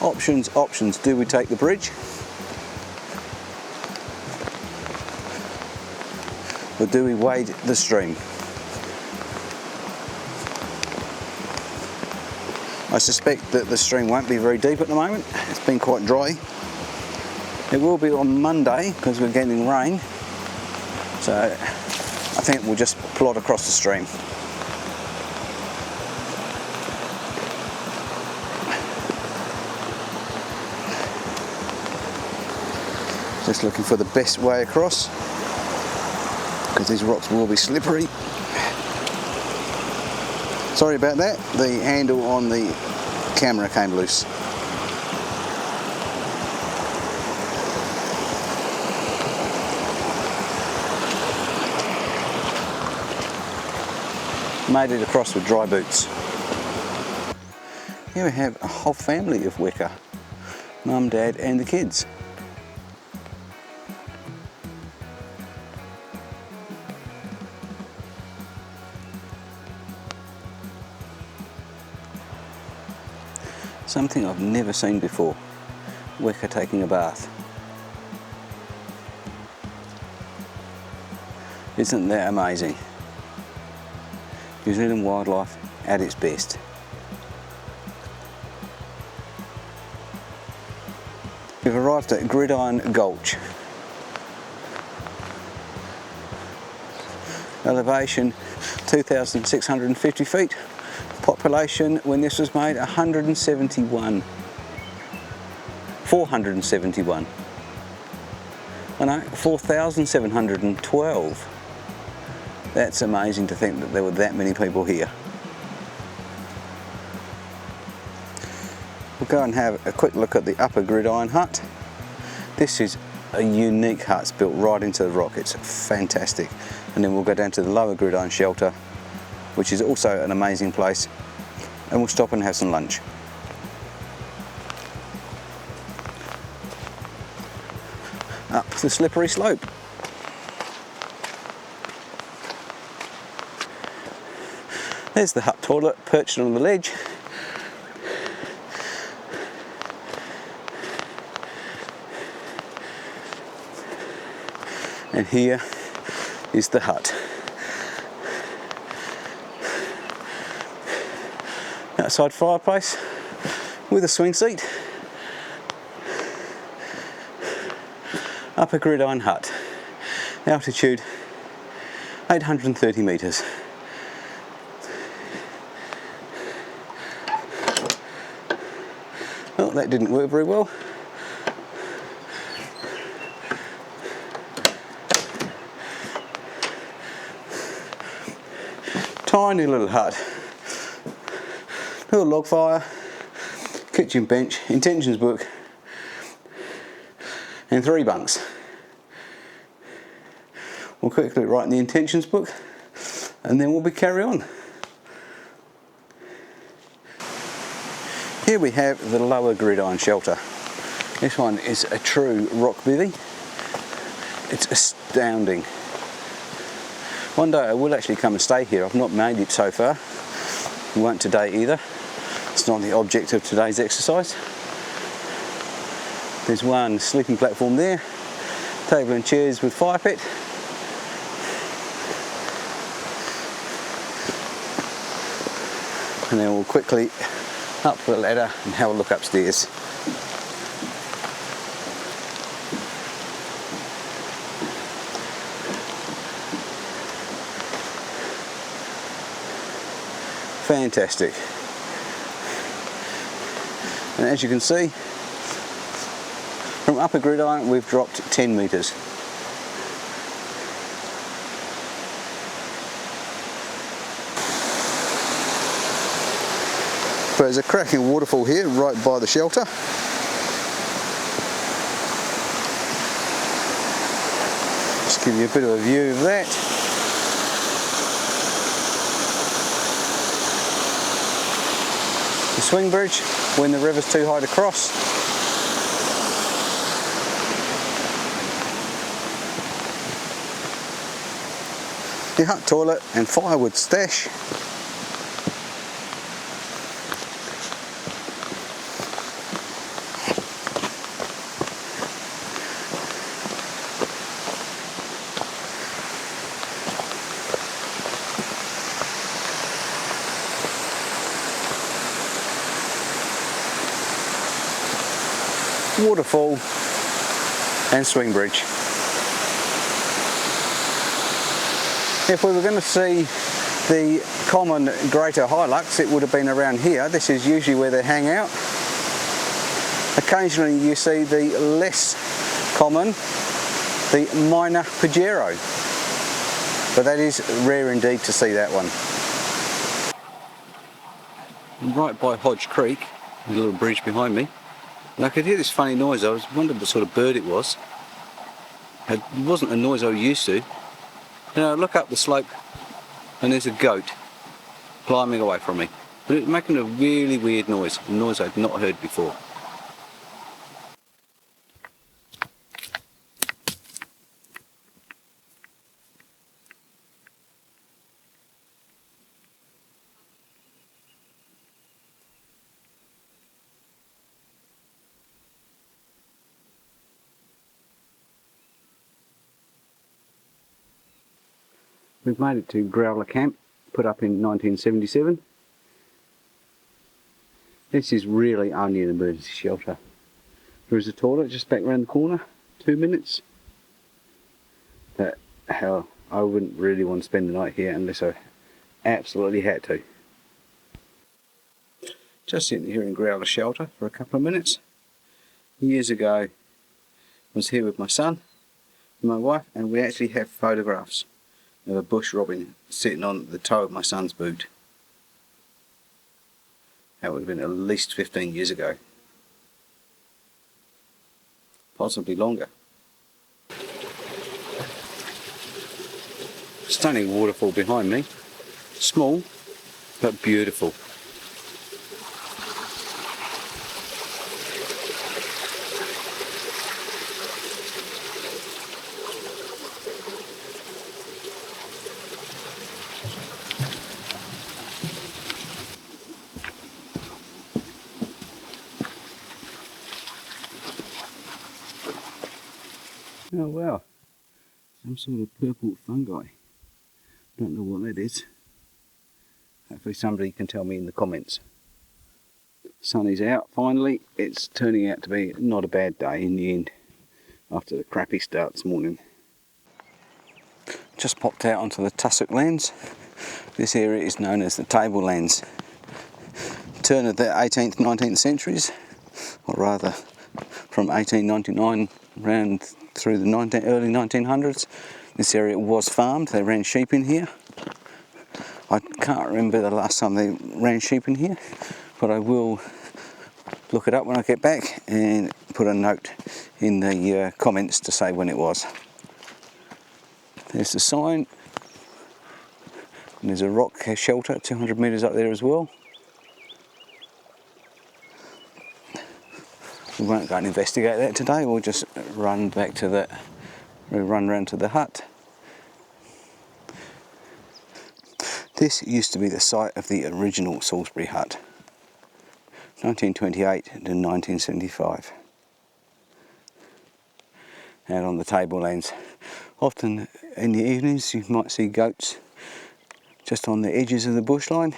Options. Do we take the bridge? Or do we wade the stream? I suspect that the stream won't be very deep at the moment. It's been quite dry. It will be on Monday because we're getting rain. So I think we'll just plod across the stream. Just looking for the best way across because these rocks will be slippery. Sorry about that, the handle on the camera came loose. Made it across with dry boots. Here we have a whole family of weka. Mum, Dad and the kids. Something I've never seen before, weka taking a bath. Isn't that amazing? New Zealand wildlife at its best. We've arrived at Gridiron Gulch. Elevation 2,650 feet. Population when this was made 471. Oh no, 4,712. That's amazing to think that there were that many people here. We'll go and have a quick look at the upper Gridiron hut. This is a unique hut, it's built right into the rock, it's fantastic. And then we'll go down to the lower Gridiron shelter, which is also an amazing place, and we'll stop and have some lunch. Up the slippery slope. There's the hut toilet perched on the ledge. And here is the hut. Outside fireplace with a swing seat. Upper Gridiron hut. Altitude 830 metres. Oh, that didn't work very well. Tiny little hut. Little log fire, kitchen bench, intentions book, and 3 bunks. We'll quickly write in the intentions book, and then we'll carry on. Here we have the lower Gridiron shelter. This one is a true rock bivvy. It's astounding. One day I will actually come and stay here. I've not made it so far. We won't today either. It's not the object of today's exercise. There's one sleeping platform there, table and chairs with fire pit. And then we'll quickly up the ladder and have a look upstairs. Fantastic. And as you can see, from upper Gridiron we've dropped 10 metres. There's a cracking waterfall here right by the shelter. Just give you a bit of a view of that. The swing bridge when the river's too high to cross. The hut toilet and firewood stash. waterfall and swing bridge. If we were going to see the common greater Hilux, it would have been around here. This is usually where they hang out. Occasionally you see the less common, the minor Pajero, but that is rare indeed to see that one. I'm right by Hodge Creek, there's a little bridge behind me, and I could hear this funny noise. I was wondering what sort of bird it was. It wasn't a noise I was used to. And I look up the slope and there's a goat climbing away from me. But it's making a really weird noise, a noise I'd not heard before. We've made it to Growler Camp, put up in 1977. This is really only an emergency shelter. There is a toilet just back around the corner, 2 minutes. But hell, I wouldn't really want to spend the night here unless I absolutely had to. Just sitting here in Growler Shelter for a couple of minutes. Years ago, I was here with my son and my wife, and we actually have photographs of a bush robin sitting on the toe of my son's boot. That would have been at least 15 years ago. Possibly longer. Stunning waterfall behind me. Small, but beautiful. Oh wow, some sort of purple fungi. Don't know what that is. Hopefully somebody can tell me in the comments. Sun is out finally. It's turning out to be not a bad day in the end after the crappy start this morning. Just popped out onto the tussock lands. This area is known as the tablelands. Turn of the 18th, 19th centuries, or rather from 1899 round through the early 1900s. This area was farmed. They ran sheep in here. I can't remember the last time they ran sheep in here, but I will look it up when I get back and put a note in the comments to say when it was. There's the sign, and there's a rock shelter 200 metres up there as well. We won't go and investigate that today. We'll just run back to we'll run round to the hut. This used to be the site of the original Salisbury hut, 1928 to 1975. Out on the tablelands. Often in the evenings you might see goats just on the edges of the bushline.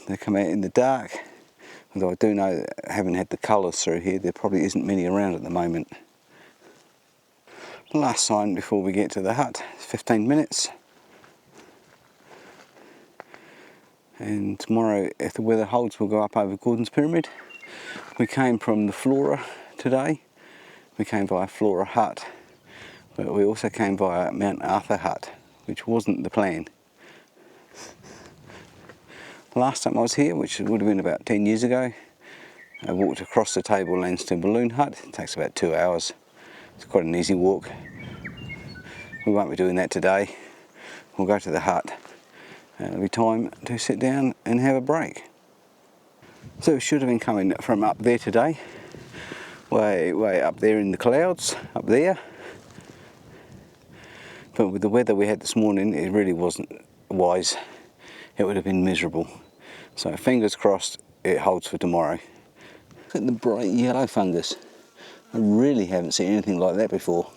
They come out in the dark. Although I do know that I haven't had the colours through here, there probably isn't many around at the moment. The last sign before we get to the hut, 15 minutes. And tomorrow, if the weather holds, we'll go up over Gordon's Pyramid. We came from the Flora today. We came via Flora Hut, but we also came via Mount Arthur Hut, which wasn't the plan. Last time I was here, which would have been about 10 years ago, I walked across the tablelands to Balloon Hut. It takes about 2 hours. It's quite an easy walk. We won't be doing that today. We'll go to the hut. It'll be time to sit down and have a break. So it should have been coming from up there today, way up there in the clouds, up there. But with the weather we had this morning, it really wasn't wise. It would have been miserable. So fingers crossed it holds for tomorrow. Look at the bright yellow fungus. I really haven't seen anything like that before.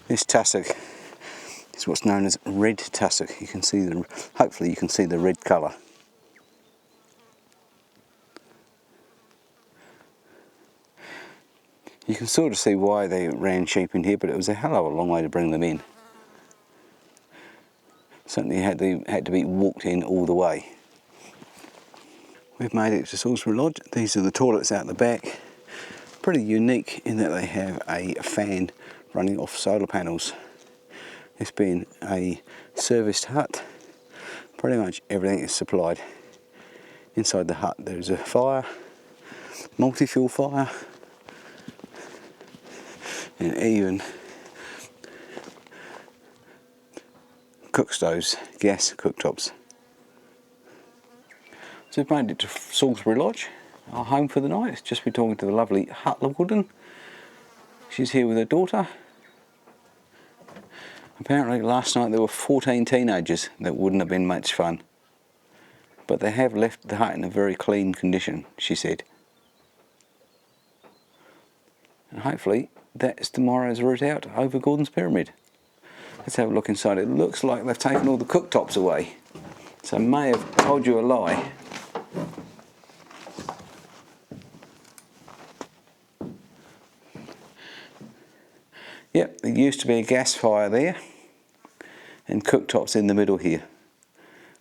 This tussock is what's known as red tussock. You can see hopefully you can see the red colour. You can sort of see why they ran sheep in here, but it was a hell of a long way to bring them in. Certainly had to be walked in all the way. We've made it to Salisbury Lodge. These are the toilets out the back. Pretty unique in that they have a fan running off solar panels. This being a serviced hut, pretty much everything is supplied. Inside the hut there's a fire, multi-fuel fire, and even cook stoves, gas cooktops. So we've made it to Salisbury Lodge, our home for the night. It's just been talking to the lovely Hutler Wooden. She's here with her daughter. Apparently last night there were 14 teenagers. That wouldn't have been much fun. But they have left the hut in a very clean condition, she said. And hopefully that's tomorrow's route out over Gordon's Pyramid. Let's have a look inside. It looks like they've taken all the cooktops away. So I may have told you a lie. Yep, there used to be a gas fire there and cooktops in the middle here.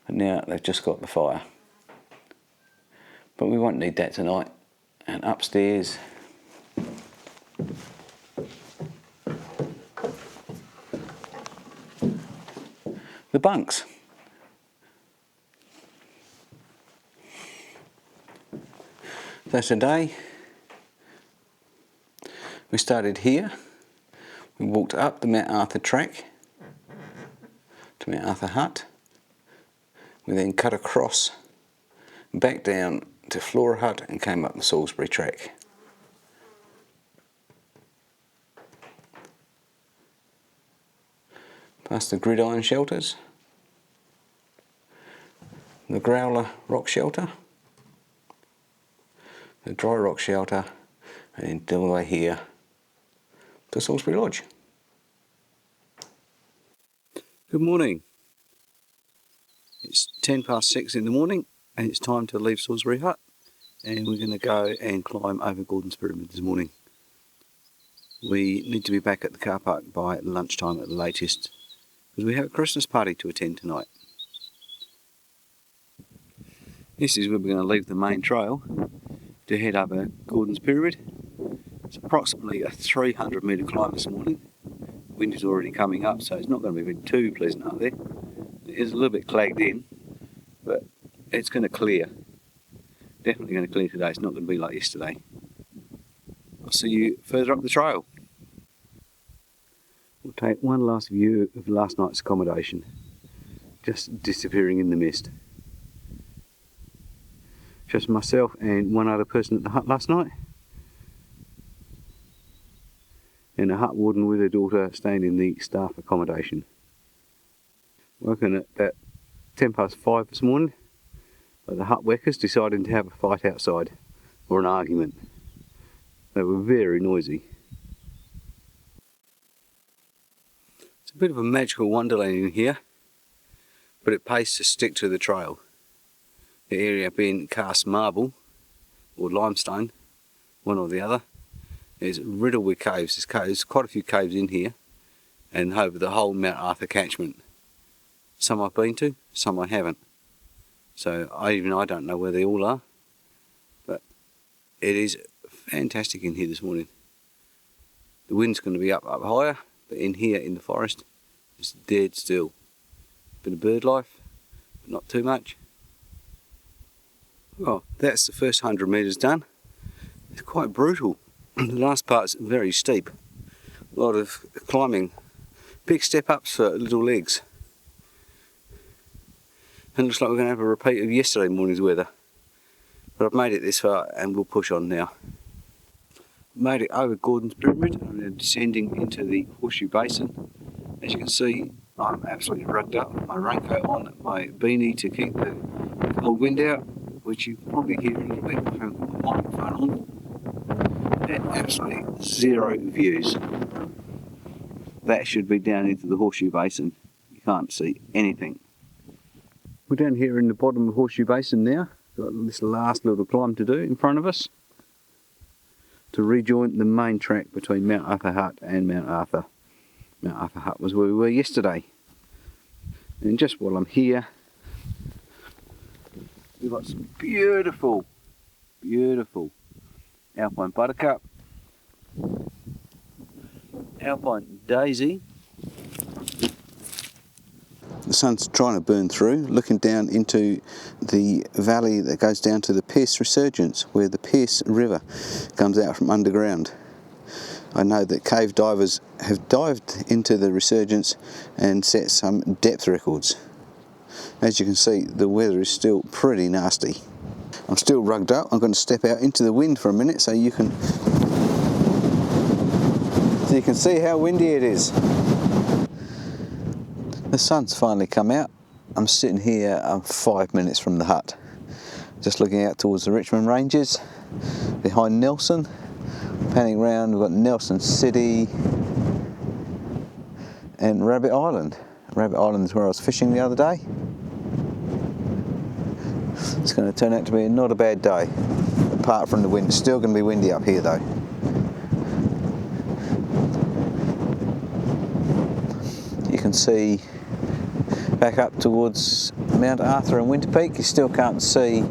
But now they've just got the fire. But we won't need that tonight. And upstairs, the bunks. So today we started here. We walked up the Mount Arthur track to Mount Arthur Hut. We then cut across, back down to Flora Hut and came up the Salisbury track. Past the Gridiron shelters, the Growler rock shelter, the Dry rock shelter, and then all the way here to Salisbury Lodge. Good morning. It's 6:10 in the morning and it's time to leave Salisbury Hut, and we're going to go and climb over Gordon's Pyramid this morning. We need to be back at the car park by lunchtime at the latest because we have a Christmas party to attend tonight. This is where we're going to leave the main trail to head over Gordon's Pyramid. It's approximately a 300 metre climb this morning. Wind is already coming up, so it's not going to be too pleasant up there. It is a little bit clagged in, but it's going to clear. Definitely going to clear today. It's not going to be like yesterday. I'll see you further up the trail. We'll take one last view of last night's accommodation, just disappearing in the mist. Just myself and one other person at the hut last night, and a hut warden with her daughter staying in the staff accommodation. Woken at about 5:10 this morning by the hut workers deciding to have a fight outside, or an argument. They were very noisy. It's a bit of a magical wonderland in here, but it pays to stick to the trail. The area being cast marble or limestone, one or the other, is riddled with caves. There's quite a few caves in here and over the whole Mount Arthur catchment. Some I've been to, some I haven't. So I don't know where they all are, but it is fantastic in here this morning. The wind's going to be up higher, but in here in the forest it's dead still. Bit of bird life, but not too much. Well, that's the first 100 metres done. It's quite brutal. The last part's very steep. A lot of climbing. Big step ups for little legs. And it looks like we're going to have a repeat of yesterday morning's weather. But I've made it this far and we'll push on now. Made it over Gordon's Pyramid. I'm now descending into the Horseshoe Basin. As you can see, I'm absolutely rugged up. My raincoat on, my beanie to keep the cold wind out, which you can probably hear a little bit. I haven't got my microphone on. And absolutely zero views. That should be down into the Horseshoe Basin. You can't see anything. We're down here in the bottom of Horseshoe Basin now. Got this last little climb to do in front of us. to rejoin the main track between Mount Arthur Hut and Mount Arthur. Mount Arthur Hut was where we were yesterday. And just while I'm here, we've got some beautiful, beautiful Alpine Buttercup, Alpine Daisy. The sun's trying to burn through, looking down into the valley that goes down to the Pierce Resurgence, where the Pierce River comes out from underground. I know that cave divers have dived into the Resurgence and set some depth records. As you can see, the weather is still pretty nasty. I'm still rugged up. I'm going to step out into the wind for a minute so you can see how windy it is. The sun's finally come out. I'm sitting here 5 minutes from the hut, just looking out towards the Richmond Ranges, behind Nelson. Panning around, we've got Nelson City and Rabbit Island. Rabbit Island is where I was fishing the other day. It's going to turn out to be not a bad day, apart from the wind. It's still going to be windy up here though. You can see back up towards Mount Arthur and Winter Peak. You still can't see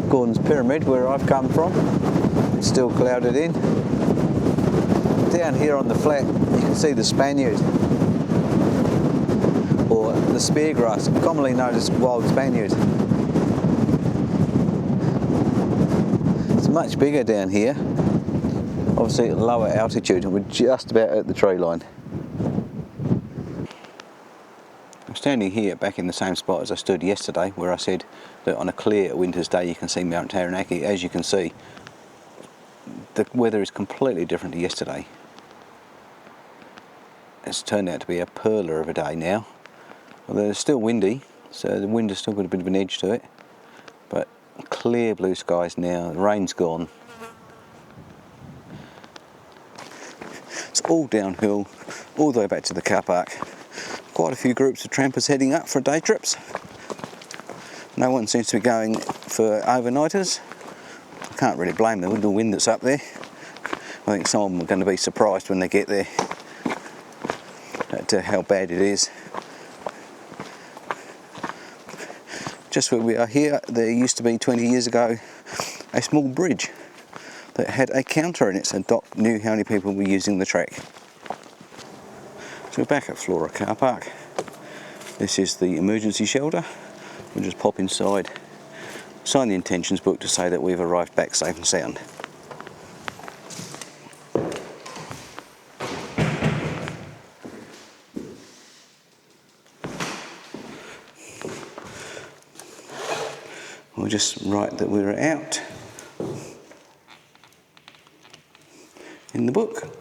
Gordon's Pyramid where I've come from. It's still clouded in. Down here on the flat you can see the Spaniard, or the speargrass, commonly known as wild Spaniard. It's much bigger down here, obviously at lower altitude, and we're just about at the tree line. I'm standing here back in the same spot as I stood yesterday, where I said that on a clear winter's day you can see Mount Taranaki. As you can see, the weather is completely different to yesterday. It's turned out to be a perler of a day now. Although it's still windy, so the wind has still got a bit of an edge to it. But clear blue skies now, the rain's gone. It's all downhill, all the way back to the car park. Quite a few groups of trampers heading up for day trips. No one seems to be going for overnighters. I can't really blame them with the wind that's up there. I think some of them are going to be surprised when they get there at how bad it is. Just where we are here, there used to be 20 years ago a small bridge that had a counter in it, so Doc knew how many people were using the track. So we're back at Flora car park. This is the emergency shelter. We'll just pop inside, sign the intentions book to say that we've arrived back safe and sound. We'll just write that we're out in the book,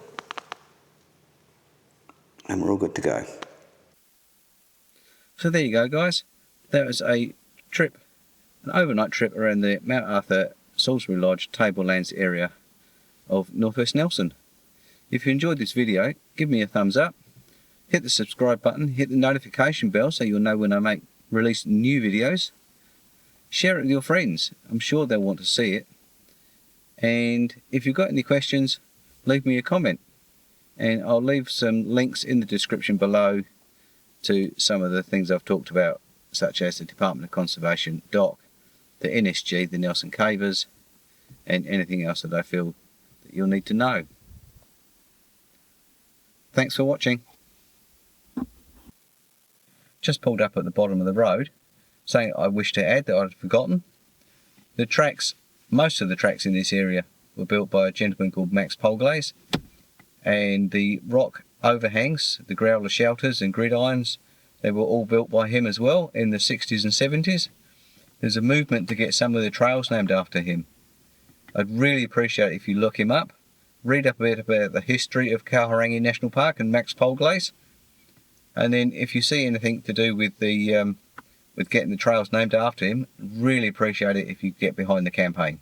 and we're all good to go. So there you go, guys. That was a trip, an overnight trip around the Mount Arthur Salisbury Lodge tablelands area of Northwest Nelson. If you enjoyed this video, give me a thumbs up, hit the subscribe button, hit the notification bell so you'll know when I release new videos. Share it with your friends. I'm sure they'll want to see it. And if you've got any questions, leave me a comment. And I'll leave some links in the description below to some of the things I've talked about, such as the Department of Conservation dock, the NSG, the Nelson Cavers, and anything else that I feel that you'll need to know. Thanks for watching. Just pulled up at the bottom of the road. Something I wish to add that I'd forgotten. The tracks, most of the tracks in this area were built by a gentleman called Max Polglaze, and the rock overhangs, the growler shelters and gridirons, they were all built by him as well in the 60s and 70s. There's a movement to get some of the trails named after him. I'd really appreciate it if you look him up, read up a bit about the history of Kahurangi National Park and Max Polglaze, and then if you see anything to do with the with getting the trails named after him, really appreciate it if you get behind the campaign.